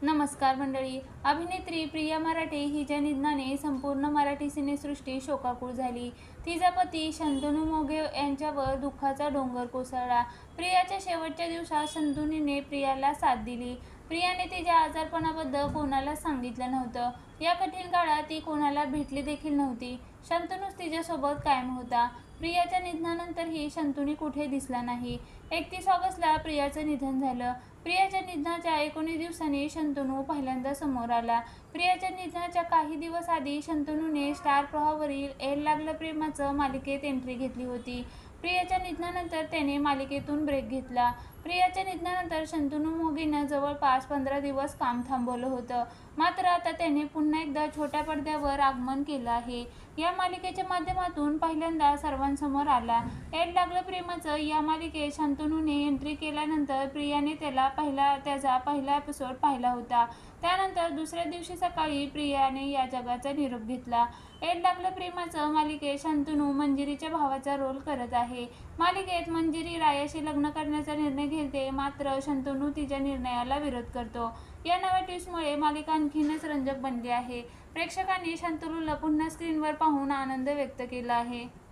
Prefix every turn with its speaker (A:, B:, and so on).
A: नमस्कार मंडळी. अभिनेत्री प्रिया मराठे हिच्या निधनाने संपूर्ण मराठी सिनेसृष्टी शोकाकुळ झाली. तिचा पती शंतनू मोघे यांच्यावर दुःखाचा डोंगर कोसळला. प्रियाच्या शेवटच्या दिवसात शंतनूने प्रियाला साथ दिली. प्रियाने तिच्या आजारपणाबद्दल कोणालाच सांगितलं नव्हतं. या कठीण काळात ती कोणाला भेटली देखील नव्हती. शंतनूच तिच्यासोबत कायम होता. प्रियाच्या निधनानंतरही शंतनू कुठे दिसला नाही. 31 ऑगस्टला प्रियाचं निधन झालं. प्रियाच्या निधनाच्या 19 दिवसांनी शंतनू पहिल्यांदा समोर आला. प्रियाच्या निधनाच्या काही दिवस आधी शंतनूने स्टार प्रवाहावरील येड लागलं प्रेमाचं मालिकेत एंट्री घेतली होती. प्रियाच्या निधनानंतर त्याने मालिकेतून ब्रेक घेतला. प्रियाच्या निधनानंतर शंतनू मोघेनं जवळपास 15 दिवस काम थांबवलं होतं. मात्र आता त्याने पुन्हा एकदा छोट्या पडद्यावर आगमन केलं आहे. या मालिकेच्या माध्यमातून पहिल्यांदा सर्वांसमोर आला. येड लागलं प्रेमाचं या मालिकेत शंतनूने एंट्री केल्यानंतर प्रियाने त्याचा पहिला एपिसोड पाहिला होता. त्यानंतर दुसऱ्या दिवशी सकाळी प्रियाने या जगाचा निरोप घेतला. येड लागलं प्रेमाचं मालिकेत शंतनू मंजिरीच्या भावाचा रोल करत आहे. मालिकेत मंजिरी रायाशी लग्न करण्याचा निर्णय घेते, मात्र शंतनू तिच्या निर्णयाला विरोध करतो. या नव्या ट्विस्टमुळे मालिका आणखीनच रंजक बनली आहे. प्रेक्षकांनी शंतनूला पुन्हा स्क्रीनवर पाहून आनंद व्यक्त केला आहे.